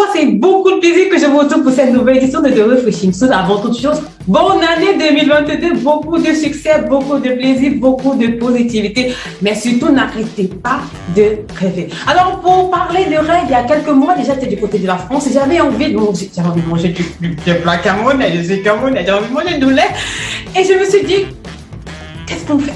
Bonsoir, c'est beaucoup de plaisir que je vous retrouve pour cette nouvelle édition de The Refreshing Souls. Avant toute chose, bonne année 2022, beaucoup de succès, beaucoup de plaisir, beaucoup de positivité, mais surtout n'arrêtez pas de rêver. Alors pour parler de rêve, il y a quelques mois déjà, j'étais du côté de la France et j'avais envie de manger du plat camerounais, je suis camerounais, j'avais envie de manger du lait et je me suis dit,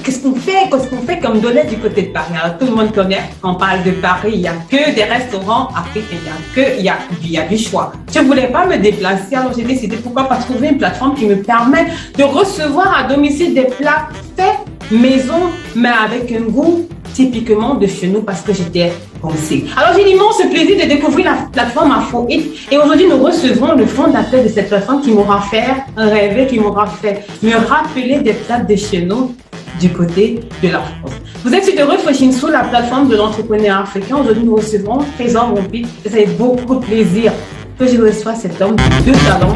qu'est-ce qu'on fait comme données du côté de Paris? Alors, tout le monde connaît, quand on parle de Paris, il n'y a que des restaurants africains, il y a du choix. Je ne voulais pas me déplacer, alors j'ai décidé pourquoi pas trouver une plateforme qui me permet de recevoir à domicile des plats faits maison, mais avec un goût typiquement de chez nous parce que j'étais pensée. Alors, j'ai l'immense plaisir de découvrir la plateforme AfroEat et aujourd'hui, nous recevons le fondateur de cette plateforme qui m'aura fait rêver, qui m'aura fait me rappeler des plats de chez nous du côté de la France. Vous êtes sur The Refreshing Souls, la plateforme de l'entrepreneur africain. Aujourd'hui, nous recevons Trésor Mompit et ça fait beaucoup de plaisir que je reçois cet homme de talent.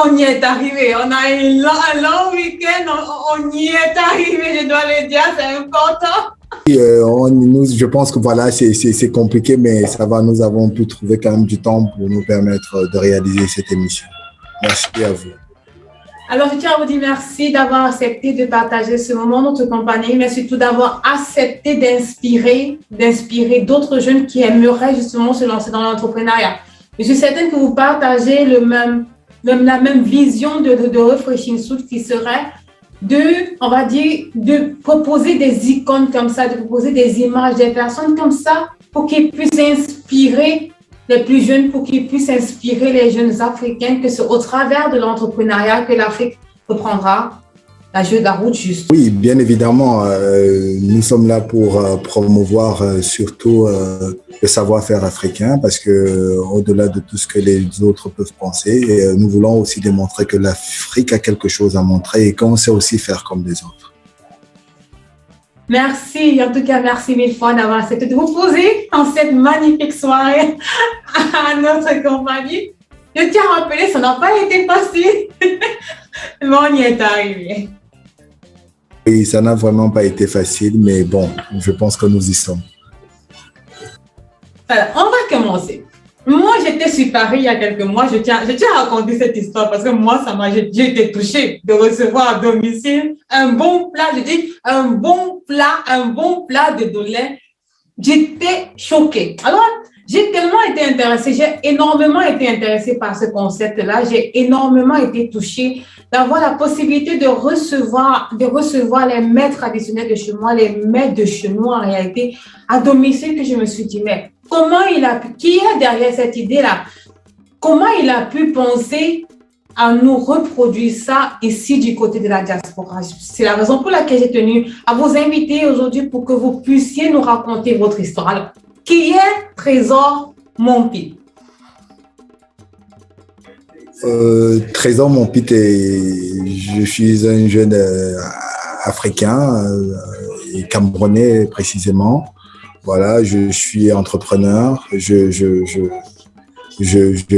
On y est arrivé, on a eu un long week-end, on y est arrivé, je dois le dire, c'est important. Je pense que voilà, c'est compliqué, mais nous avons pu trouver quand même du temps pour nous permettre de réaliser cette émission. Merci à vous. Alors, je tiens à vous dire merci d'avoir accepté de partager ce moment dans notre compagnie, mais surtout d'avoir accepté d'inspirer d'autres jeunes qui aimeraient justement se lancer dans l'entrepreneuriat. Je suis certaine que vous partagez la même vision de Refreshing Souls qui serait de proposer des icônes comme ça, de proposer des images, des personnes comme ça pour qu'ils puissent inspirer les plus jeunes, pour qu'ils puissent inspirer les jeunes Africains, que c'est au travers de l'entrepreneuriat que l'Afrique reprendra la route juste. Oui, bien évidemment, nous sommes là pour promouvoir surtout le savoir-faire africain parce que au-delà de tout ce que les autres peuvent penser, nous voulons aussi démontrer que l'Afrique a quelque chose à montrer et qu'on sait aussi faire comme les autres. Merci, en tout cas, merci mille fois d'avoir accepté de vous poser en cette magnifique soirée à notre compagnie. Je tiens à rappeler, ça n'a pas été facile, mais on y est arrivé. Oui, ça n'a vraiment pas été facile, mais bon, je pense que nous y sommes. Alors, on va commencer. Moi, j'étais sur Paris il y a quelques mois. Je tiens à raconter cette histoire parce que moi, j'ai été touchée de recevoir à domicile un bon plat. Je dis un bon plat de dolé. J'étais choquée. Alors, j'ai tellement été intéressée, j'ai énormément été intéressée par ce concept-là. J'ai énormément été touchée d'avoir la possibilité de recevoir les mets traditionnels de chez moi, les mets de chez nous en réalité, à domicile, que je me suis dit, mais qui est derrière cette idée-là? Comment il a pu penser à nous reproduire ça ici du côté de la diaspora? C'est la raison pour laquelle j'ai tenu à vous inviter aujourd'hui pour que vous puissiez nous raconter votre histoire. Alors, qui est Trésor Mompit? Trésor Mompit, je suis un jeune africain, camerounais précisément. Voilà, je suis entrepreneur. Je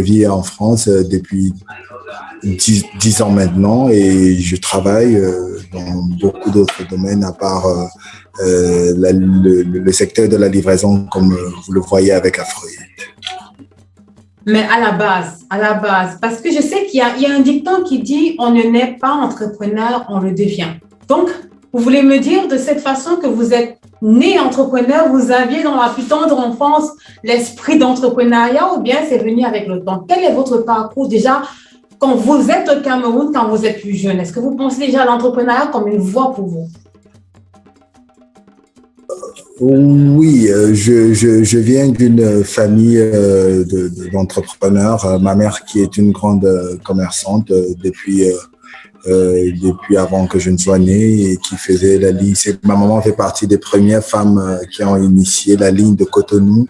vis en France depuis 10 ans maintenant et je travaille dans beaucoup d'autres domaines à part le secteur de la livraison, comme vous le voyez avec AfroEat. Mais à la base, parce que je sais qu'il y a un dicton qui dit « on ne naît pas entrepreneur, on le devient ». Donc, vous voulez me dire de cette façon que vous êtes né entrepreneur, vous aviez dans la plus tendre enfance l'esprit d'entrepreneuriat ou bien c'est venu avec le temps? Quel est votre parcours déjà quand vous êtes au Cameroun, quand vous êtes plus jeune? Est-ce que vous pensez déjà à l'entrepreneuriat comme une voie pour vous? Oui, je viens d'une famille d'entrepreneurs. Ma mère qui est une grande commerçante depuis avant que je ne sois né et qui faisait la ligne. Ma maman fait partie des premières femmes qui ont initié la ligne de Cotonou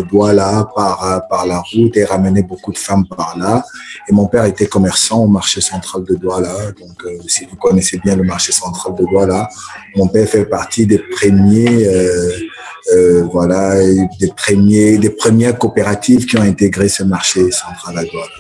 Douala par la route et ramenait beaucoup de femmes par là. Et mon père était commerçant au marché central de Douala. Donc, si vous connaissez bien le marché central de Douala, mon père fait partie des premiers, des premières coopératives qui ont intégré ce marché central à Douala.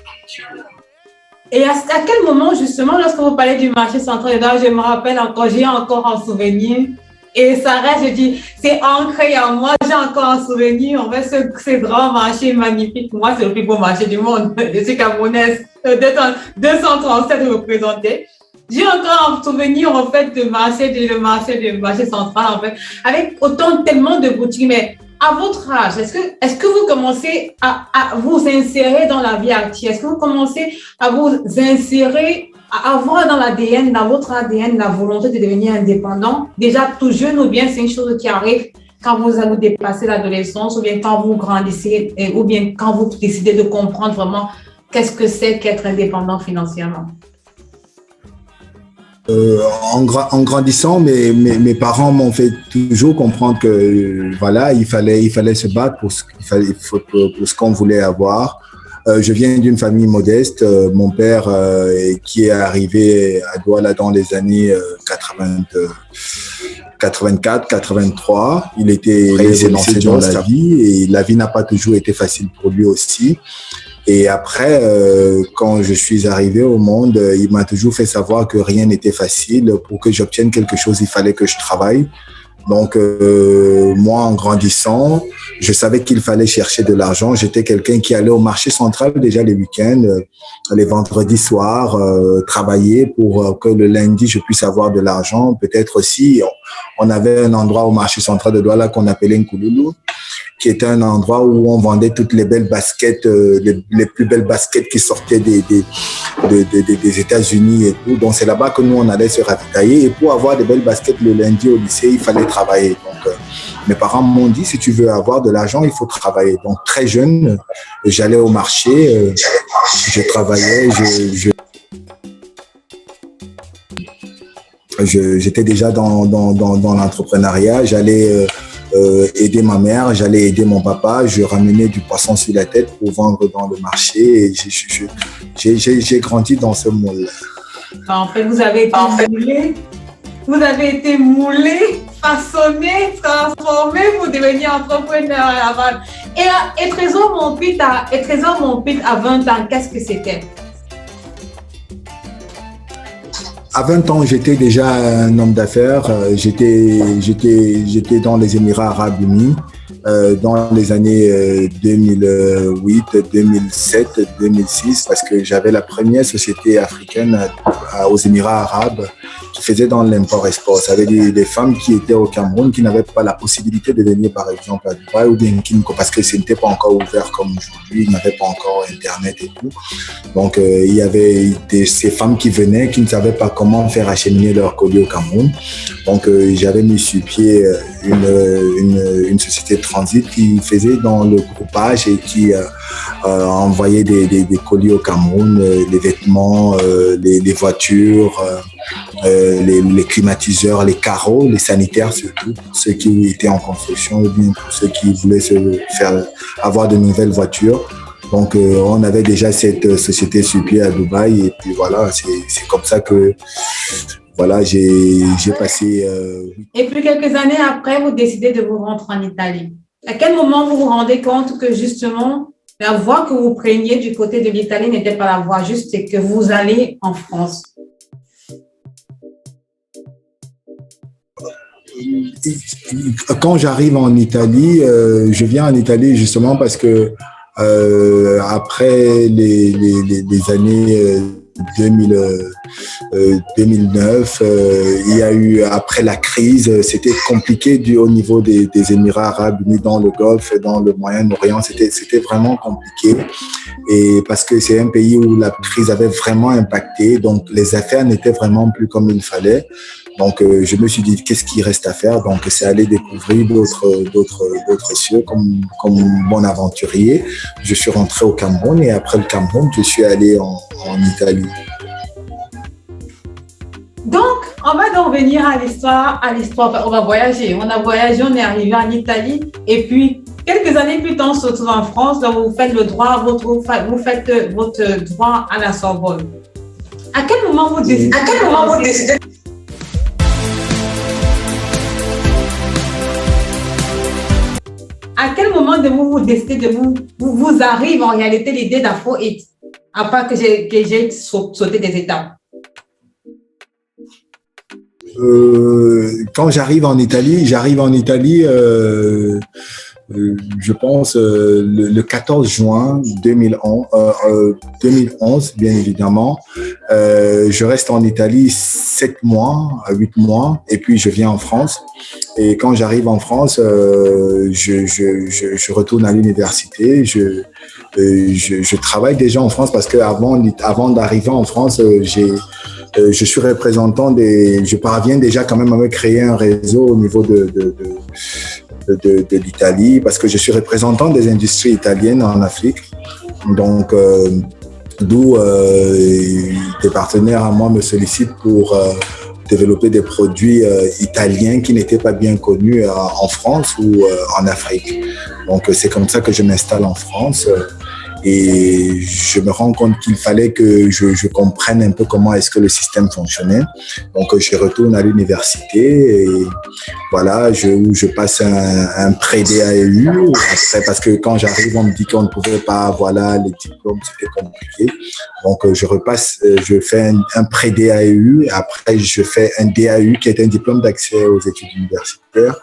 Et à quel moment, justement, lorsque vous parlez du marché central, je me rappelle encore, j'ai encore un souvenir. Et ça reste, je dis, c'est ancré en moi, j'ai encore un souvenir. En fait, ce grand marché magnifique, pour moi, c'est le plus beau marché du monde. Je suis camerounaise, 237 représentée. J'ai encore un souvenir, en fait, de marché central, en fait, avec tellement de boutiques. Mais à votre âge, est-ce que vous commencez à vous insérer dans la vie active? Est-ce que vous commencez à vous insérer, à avoir dans votre ADN, la volonté de devenir indépendant, déjà tout jeune, ou bien c'est une chose qui arrive quand vous dépassez l'adolescence, ou bien quand vous grandissez, ou bien quand vous décidez de comprendre vraiment qu'est-ce que c'est qu'être indépendant financièrement? En grandissant, mes parents m'ont fait toujours comprendre que voilà, il fallait se battre pour ce qu'on voulait avoir. Je viens d'une famille modeste. Mon père, qui est arrivé à Douala dans les années 84, 83, il s'est lancé dans la vie et la vie n'a pas toujours été facile pour lui aussi. Et après, quand je suis arrivé au monde, il m'a toujours fait savoir que rien n'était facile. Pour que j'obtienne quelque chose, il fallait que je travaille. Donc, moi, en grandissant, je savais qu'il fallait chercher de l'argent. J'étais quelqu'un qui allait au marché central déjà les week-ends, les vendredis soirs, travailler pour que le lundi, je puisse avoir de l'argent. Peut-être aussi, on avait un endroit au marché central de Douala qu'on appelait Nkouloulou, qui était un endroit où on vendait toutes les belles baskets, les plus belles baskets qui sortaient des États-Unis et tout. Donc, c'est là-bas que nous, on allait se ravitailler. Et pour avoir des belles baskets le lundi au lycée, il fallait travailler. Donc, mes parents m'ont dit, si tu veux avoir de l'argent, il faut travailler. Donc, très jeune, j'allais au marché, je travaillais, j'étais déjà dans l'entrepreneuriat. J'allais aider ma mère, j'allais aider mon papa, je ramenais du poisson sur la tête pour vendre dans le marché. Et j'ai grandi dans ce monde-là. En fait, vous avez été moulé, façonné, transformé pour devenir entrepreneur à Laval. Et Trésor Montpitt à 20 ans, qu'est-ce que c'était? À 20 ans, j'étais déjà un homme d'affaires. J'étais dans les Émirats Arabes Unis dans les années 2008, 2007, 2006, parce que j'avais la première société africaine aux Émirats Arabes qui faisait dans l'import-export. Ça avait des femmes qui étaient au Cameroun qui n'avaient pas la possibilité de venir, par exemple, à Dubaï ou bien parce que ce n'était pas encore ouvert comme aujourd'hui, il n'y avait pas encore Internet et tout. Donc, il y avait ces femmes qui venaient, qui ne savaient pas comment faire acheminer leurs colis au Cameroun. Donc, j'avais mis sur pied une société de transit qui faisait dans le groupage et qui envoyait des colis au Cameroun, les vêtements, les voitures, les climatiseurs, les carreaux, les sanitaires surtout, pour ceux qui étaient en construction ou bien pour ceux qui voulaient avoir de nouvelles voitures. Donc, on avait déjà cette société sur pied à Dubaï et puis voilà, c'est comme ça que voilà, j'ai passé... Et puis quelques années après, vous décidez de vous rendre en Italie. À quel moment vous vous rendez compte que justement, la voie que vous preniez du côté de l'Italie n'était pas la voie juste et que vous allez en France? Quand j'arrive en Italie, je viens en Italie justement parce que après les années 2009, il y a eu, après la crise, c'était compliqué au niveau des Émirats Arabes Unis dans le Golfe et dans le Moyen-Orient. C'était vraiment compliqué. Et parce que c'est un pays où la crise avait vraiment impacté, donc les affaires n'étaient vraiment plus comme il fallait. Donc, je me suis dit, qu'est-ce qu'il reste à faire? Donc, c'est aller découvrir d'autres cieux comme bon aventurier. Je suis rentré au Cameroun et après le Cameroun, je suis allé en Italie. Donc, on va donc venir à l'histoire. On va voyager. On a voyagé, on est arrivé en Italie et puis quelques années plus tard, on se retrouve en France. Donc, vous faites le droit, vous faites votre droit à la Sorbonne. À quel moment vous décidez? À quel moment de vous décidez vous arrive en réalité l'idée d'Afro-It? À part que j'ai sauté des étapes. Quand j'arrive en Italie, je pense le 14 juin 2011, bien évidemment. Je reste en Italie 7 mois, 8 mois, et puis je viens en France. Et quand j'arrive en France, je retourne à l'université. Je travaille déjà en France parce que avant d'arriver en France, je suis représentant je parviens déjà quand même à me créer un réseau au niveau de l'Italie parce que je suis représentant des industries italiennes en Afrique. Donc, d'où des partenaires à moi me sollicitent pour développer des produits italiens qui n'étaient pas bien connus en France ou en Afrique. Donc, c'est comme ça que je m'installe en France. Et je me rends compte qu'il fallait que je comprenne un peu comment est-ce que le système fonctionnait. Donc, je retourne à l'université et voilà, je passe un pré-DAEU. Après, parce que quand j'arrive, on me dit qu'on ne pouvait pas, voilà, les diplômes, c'était compliqué. Donc, je fais un pré-DAEU. Après, je fais un DAU qui est un diplôme d'accès aux études universitaires.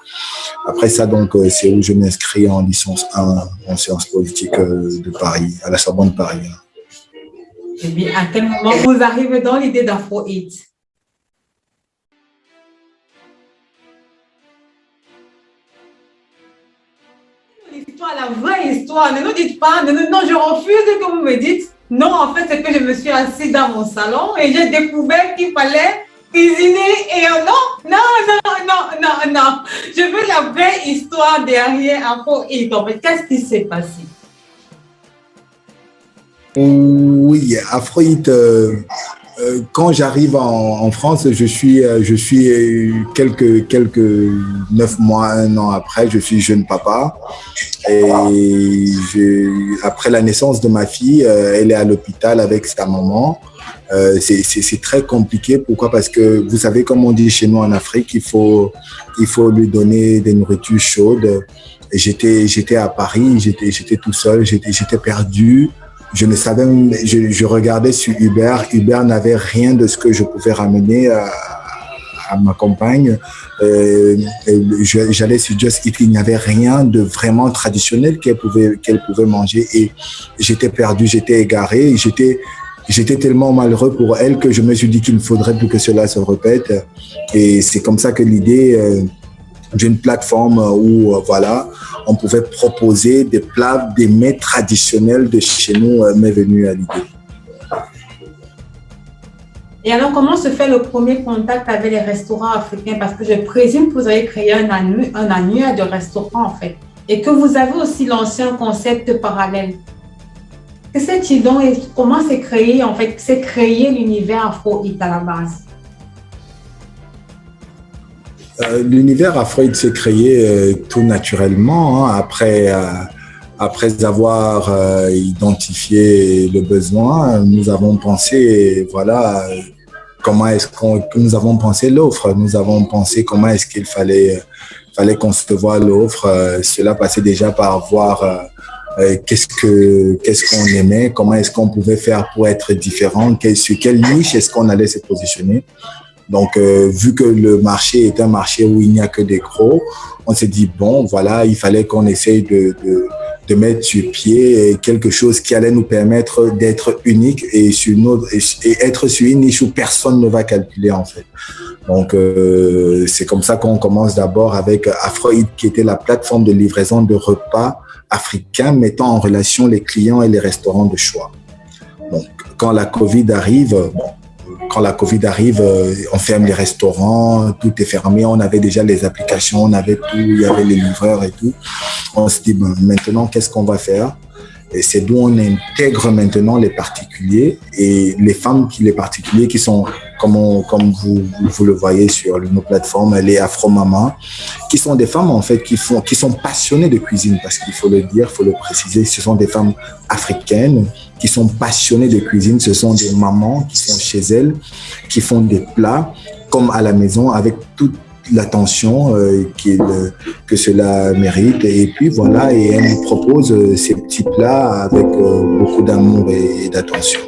Après ça, donc, c'est où je m'inscris en licence 1 en sciences politiques de Paris, à la Sorbonne Paris. Et bien, à quel moment vous arrivez dans l'idée d'Afro-Hit? L'histoire, la vraie histoire. Ne nous dites pas, non, je refuse que vous me dites. Non, en fait, c'est que je me suis assise dans mon salon et j'ai découvert qu'il fallait cuisiner et non. Je veux la vraie histoire derrière Afro-Hit. En fait, qu'est-ce qui s'est passé? Oui, Afro-Hit, quand j'arrive en France, je suis quelques 9 mois, 1 an après, je suis jeune papa. Et après la naissance de ma fille, elle est à l'hôpital avec sa maman. C'est très compliqué. Pourquoi? Parce que vous savez, comme on dit chez nous en Afrique, il faut lui donner des nourritures chaudes. J'étais à Paris, j'étais tout seul, j'étais perdu. Je regardais sur Uber. Uber n'avait rien de ce que je pouvais ramener à ma compagne. J'allais sur Just Eat, il n'y avait rien de vraiment traditionnel qu'elle pouvait manger. Et j'étais perdu, j'étais égaré. J'étais tellement malheureux pour elle que je me suis dit qu'il ne faudrait plus que cela se répète. Et c'est comme ça que l'idée d'une plateforme où voilà, on pouvait proposer des plats, des mets traditionnels de chez nous m'est venue à l'idée. Et alors, comment se fait le premier contact avec les restaurants africains? Parce que je présume que vous avez créé un annuaire de restaurants, en fait, et que vous avez aussi lancé un concept parallèle. Qu'est-ce que donc et comment c'est créé, en fait, c'est créé l'univers Afro-Hit à la base? L'univers Afro-Hit s'est créé tout naturellement, hein, après avoir identifié le besoin. Nous avons pensé, voilà, nous avons pensé l'offre. Nous avons pensé comment est-ce qu'il fallait concevoir l'offre. Cela passait déjà par voir qu'est-ce qu'on aimait, comment est-ce qu'on pouvait faire pour être différent, sur quelle niche est-ce qu'on allait se positionner. Donc, vu que le marché est un marché où il n'y a que des gros, on s'est dit, bon, voilà, il fallait qu'on essaye de mettre sur pied quelque chose qui allait nous permettre d'être unique et être sur une niche où personne ne va calculer, en fait. Donc, c'est comme ça qu'on commence d'abord avec Afro-Hit, qui était la plateforme de livraison de repas africains mettant en relation les clients et les restaurants de choix. Donc, quand la COVID arrive, on ferme les restaurants, tout est fermé. On avait déjà les applications, on avait tout, il y avait les livreurs et tout. On se dit, bon, maintenant, qu'est-ce qu'on va faire? Et c'est d'où on intègre maintenant les particuliers et les particuliers qui sont, comme vous le voyez sur nos plateformes, les Afro-Mamas, qui sont des femmes en fait qui sont passionnées de cuisine, parce qu'il faut le dire, il faut le préciser, ce sont des femmes africaines qui sont passionnées de cuisine. Ce sont des mamans qui sont chez elles, qui font des plats comme à la maison avec toutes l'attention que cela mérite. Et puis voilà, et elle nous propose ces petits plats avec beaucoup d'amour et d'attention.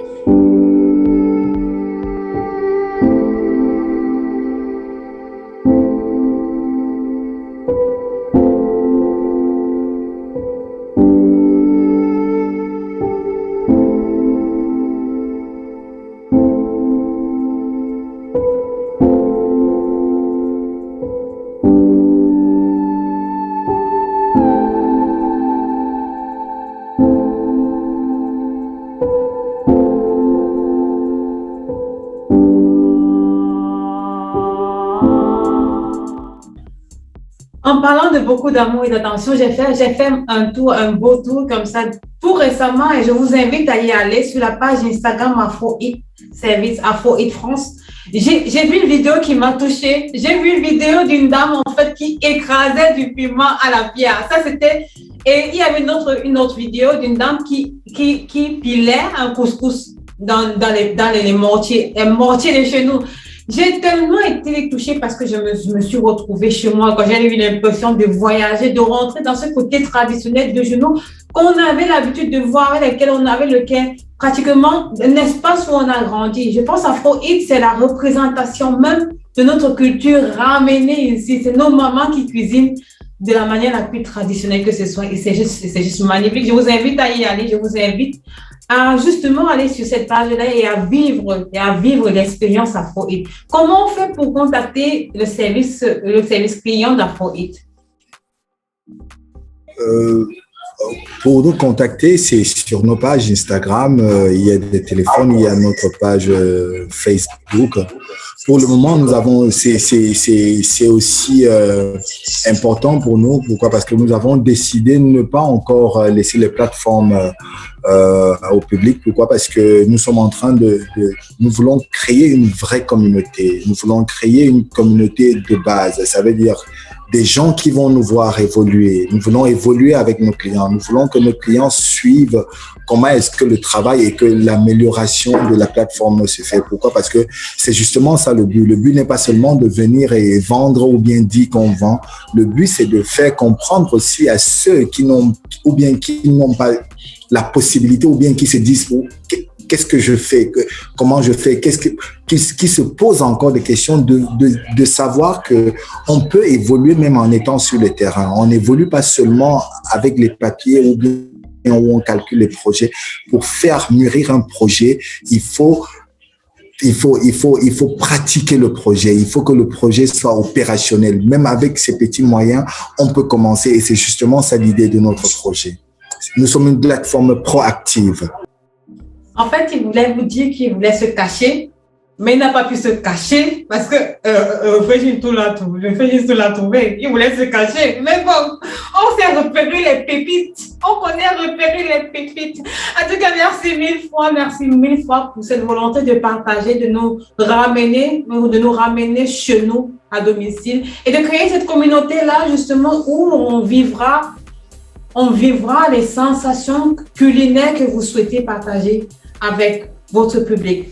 En parlant de beaucoup d'amour et d'attention, j'ai fait un beau tour comme ça tout récemment et je vous invite à y aller sur la page Instagram Afro-Hit, service Afro-Hit France. J'ai vu une vidéo qui m'a touchée. J'ai vu une vidéo d'une dame en fait qui écrasait du piment à la pierre. Ça c'était, et il y avait une autre vidéo d'une dame qui pilait un couscous dans les mortiers de chez nous. J'ai tellement été touchée parce que je me suis retrouvée chez moi quand j'ai eu l'impression de voyager, de rentrer dans ce côté traditionnel de chez nous qu'on avait l'habitude de voir, avec lequel on avait pratiquement un espace où on a grandi. Je pense Afro-Hit, c'est la représentation même de notre culture ramenée ici. C'est nos mamans qui cuisinent de la manière la plus traditionnelle que ce soit. Et c'est juste magnifique. Je vous invite à y aller. Je vous invite à justement aller sur cette page-là et à vivre l'expérience Afro-Hit. Comment on fait pour contacter le service client d'Afro-Hit? Pour nous contacter, c'est sur nos pages Instagram, il y a des téléphones, il y a notre page Facebook. Pour le moment, nous avons, c'est aussi important pour nous. Pourquoi? Parce que nous avons décidé de ne pas encore laisser les plateformes au public. Pourquoi? Parce que nous sommes en train nous voulons créer une vraie communauté. Nous voulons créer une communauté de base. Ça veut dire des gens qui vont nous voir évoluer. Nous voulons évoluer avec nos clients. Nous voulons que nos clients suivent comment est-ce que le travail et que l'amélioration de la plateforme se fait. Pourquoi? Parce que c'est justement ça le but. Le but n'est pas seulement de venir et vendre ou bien dire qu'on vend. Le but, c'est de faire comprendre aussi à ceux qui n'ont pas la possibilité ou bien qui se disent qu'est-ce que je fais, comment je fais, qui se pose encore des questions de savoir que on peut évoluer même en étant sur le terrain. On n'évolue pas seulement avec les papiers ou bien où on calcule les projets. Pour faire mûrir un projet, il faut pratiquer le projet. Il faut que le projet soit opérationnel. Même avec ces petits moyens, on peut commencer et c'est justement ça l'idée de notre projet. Nous sommes une plateforme proactive. En fait, il voulait vous dire qu'il voulait se cacher, mais il n'a pas pu se cacher parce que je fais juste la trouver. Il voulait se cacher, mais bon, on s'est repéré les pépites. On connaît repérer les pépites. En tout cas, merci mille fois pour cette volonté de partager, de nous ramener chez nous à domicile et de créer cette communauté-là justement où on vivra les sensations culinaires que vous souhaitez partager avec votre public.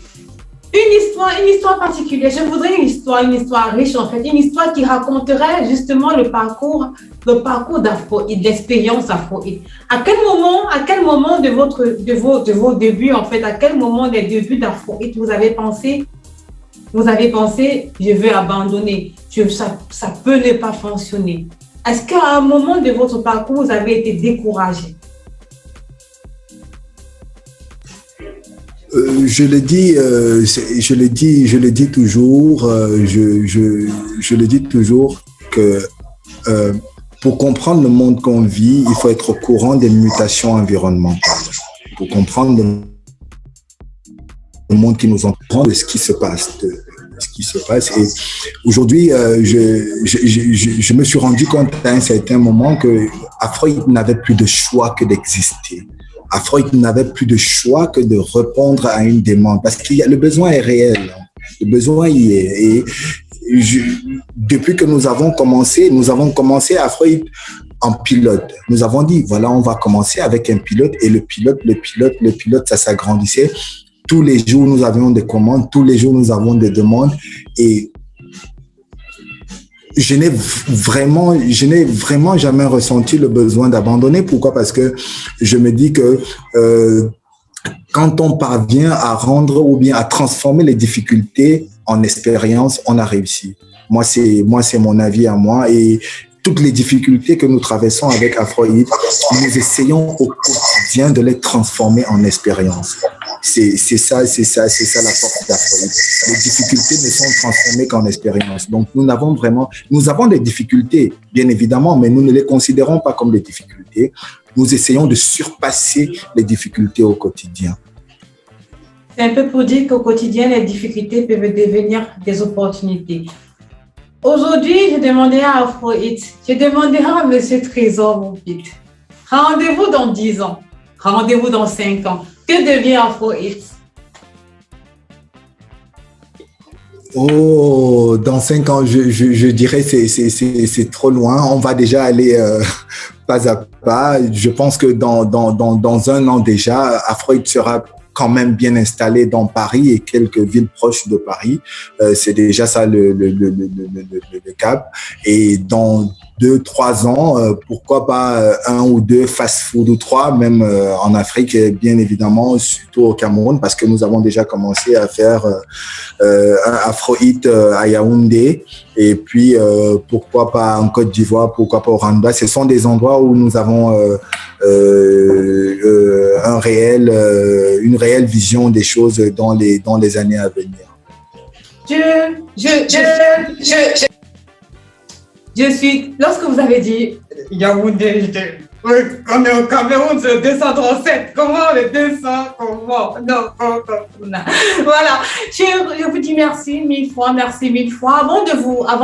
Une histoire particulière. Je voudrais une histoire riche en fait, une histoire qui raconterait justement le parcours d'Afro-Hit, l'expérience Afro-Hit. À quel moment de vos débuts en fait, à quel moment des débuts d'Afro-Hit vous avez pensé, je vais abandonner, ça peut ne pas fonctionner. Est-ce qu'à un moment de votre parcours, vous avez été découragé? Je le dis toujours que pour comprendre le monde qu'on vit, il faut être au courant des mutations environnementales. Pour comprendre le monde qui nous entoure, de ce qui se passe. Et aujourd'hui, je me suis rendu compte à un certain moment que Afro-Hit n'avait plus de choix que d'exister. Afro-Hit n'avait plus de choix que de répondre à une demande parce que le besoin est réel. Le besoin y est. Et depuis que nous avons commencé Afro-Hit en pilote. Nous avons dit, voilà, on va commencer avec un pilote et le pilote, ça s'agrandissait. Tous les jours, nous avions des commandes, tous les jours, nous avons des demandes et je n'ai vraiment jamais ressenti le besoin d'abandonner. Pourquoi? Parce que je me dis que quand on parvient à rendre ou bien à transformer les difficultés en expérience, on a réussi. Moi, c'est mon avis à moi. Et toutes les difficultés que nous traversons avec Afrohit, nous essayons au quotidien de les transformer en expérience. C'est ça la force d'Afrohit. Les difficultés ne sont transformées qu'en expérience. Donc, nous avons des difficultés, bien évidemment, mais nous ne les considérons pas comme des difficultés. Nous essayons de surpasser les difficultés au quotidien. C'est un peu pour dire qu'au quotidien, les difficultés peuvent devenir des opportunités. Aujourd'hui, je demandais à Afrohit, je demanderai à M. Trésor, mon fils, rendez-vous dans 10 ans, rendez-vous dans 5 ans. Que devient Afrohit? Oh, dans 5 ans, je dirais c'est trop loin. On va déjà aller pas à pas. Je pense que dans 1 an déjà, Afrohit sera quand même bien installé dans Paris et quelques villes proches de Paris. C'est déjà ça le cap. Et dans 2-3 ans, pourquoi pas 1 ou 2 fast-food ou 3, même en Afrique, bien évidemment, surtout au Cameroun, parce que nous avons déjà commencé à faire un Afrohit à Yaoundé. Et puis, pourquoi pas en Côte d'Ivoire, pourquoi pas au Rwanda. Ce sont des endroits où nous avons une réelle vision des choses dans les années à venir. Je suis, lorsque vous avez dit Yaoundé, on est au Cameroun, c'est 237. Comment le 200? Comment? Non. Voilà. Je vous dis merci mille fois. Avant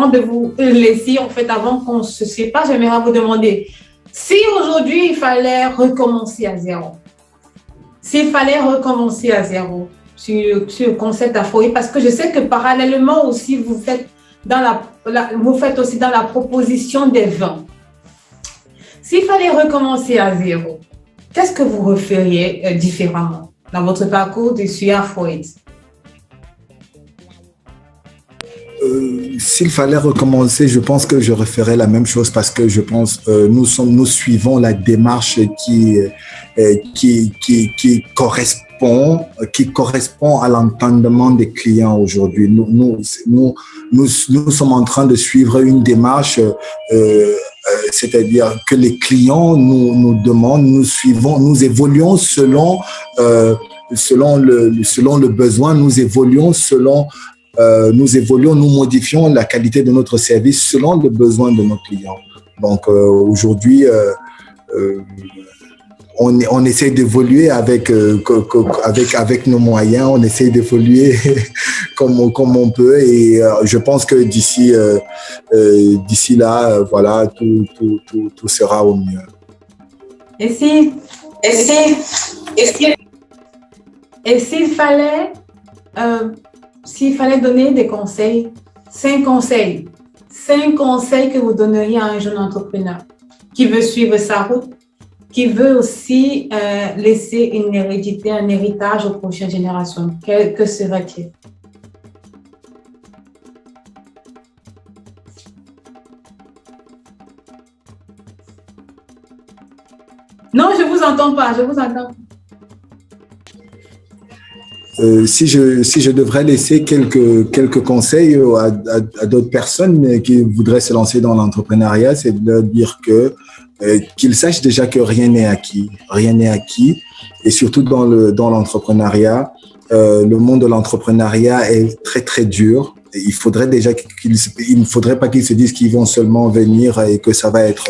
de vous laisser, en fait, avant qu'on ne se sépare, j'aimerais vous demander si aujourd'hui il fallait recommencer à zéro. S'il fallait recommencer à zéro sur le concept d'Afrohit, parce que je sais que parallèlement aussi, vous faites aussi dans la proposition des vins. S'il fallait recommencer à zéro, qu'est-ce que vous referiez différemment dans votre parcours sur Afrohit? S'il fallait recommencer, je pense que je referais la même chose parce que je pense nous suivons la démarche qui correspond à l'entendement des clients aujourd'hui. Nous sommes en train de suivre une démarche, c'est-à-dire que les clients nous demandent, nous évoluons selon le besoin, nous modifions la qualité de notre service selon le besoin de nos clients. Donc aujourd'hui, on essaie d'évoluer avec nos moyens, on essaie d'évoluer comme on peut et je pense que d'ici là, voilà, tout sera au mieux. Et s'il fallait donner des conseils, 5 conseils que vous donneriez à un jeune entrepreneur qui veut suivre sa route, qui veut aussi laisser une hérédité, un héritage aux prochaines générations, que serait-il? Non, je vous entends pas, je vous entends. Si je devrais laisser quelques conseils à d'autres personnes qui voudraient se lancer dans l'entrepreneuriat, c'est de leur dire qu'ils sachent déjà que rien n'est acquis, et surtout dans l'entrepreneuriat, le monde de l'entrepreneuriat est très très dur. Il ne faudrait pas qu'ils se disent qu'ils vont seulement venir et que ça va être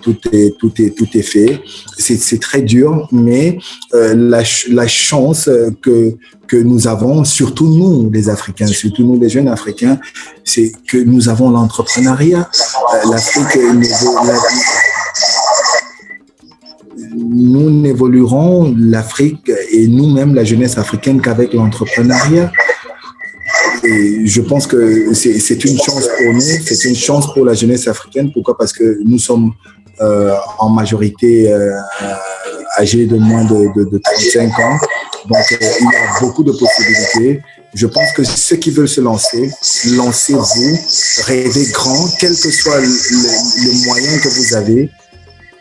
tout est fait. C'est très dur, mais la chance que nous avons, surtout nous les Africains, surtout nous les jeunes Africains, c'est que nous avons l'entrepreneuriat. L'Afrique, nous n'évoluerons l'Afrique et nous-mêmes la jeunesse africaine qu'avec l'entrepreneuriat. Et je pense que c'est une chance pour nous, c'est une chance pour la jeunesse africaine. Pourquoi? Parce que nous sommes en majorité âgés de moins de 35 ans. Donc, il y a beaucoup de possibilités. Je pense que ceux qui veulent se lancer, lancez-vous, rêvez grand, quel que soit le moyen que vous avez.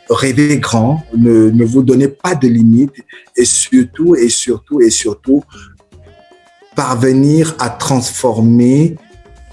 Rêvez grand, ne vous donnez pas de limites et surtout, parvenir à transformer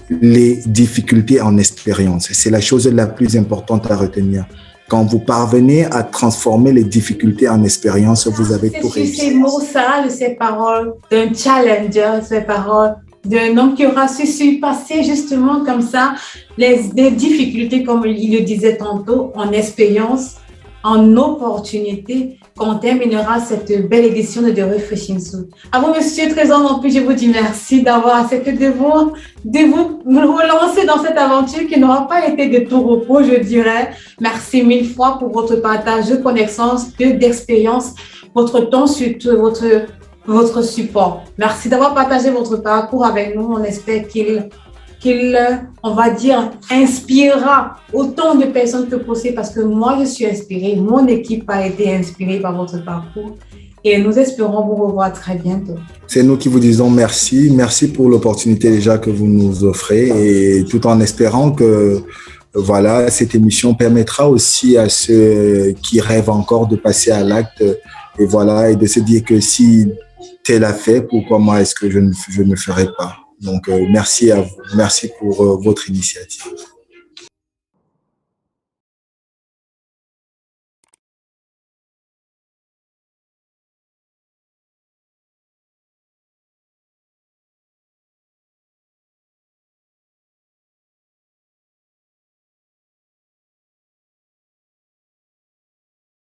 les difficultés en expérience. C'est la chose la plus importante à retenir. Quand vous parvenez à transformer les difficultés en expérience, vous avez tout réussi. C'est ces mots, ça, de ces paroles d'un challenger, ces paroles d'un homme qui aura su surpasser justement comme ça les difficultés, comme il le disait tantôt, en expérience, en opportunité, qu'on terminera cette belle édition de The Refreshing Soul. À vous, Monsieur Trésor Mampouy, je vous dis merci d'avoir accepté de vous relancer dans cette aventure qui n'aura pas été de tout repos, je dirais. Merci mille fois pour votre partage de connaissances, d'expérience, votre temps, surtout votre support. Merci d'avoir partagé votre parcours avec nous. On espère qu'il, on va dire, inspirera autant de personnes que possible parce que moi, je suis inspirée. Mon équipe a été inspirée par votre parcours et nous espérons vous revoir très bientôt. C'est nous qui vous disons merci. Merci pour l'opportunité déjà que vous nous offrez et tout en espérant que voilà, cette émission permettra aussi à ceux qui rêvent encore de passer à l'acte et voilà, et de se dire que si tel a fait, pourquoi moi est-ce que je ne ferai pas? Donc, merci à vous. Merci pour votre initiative.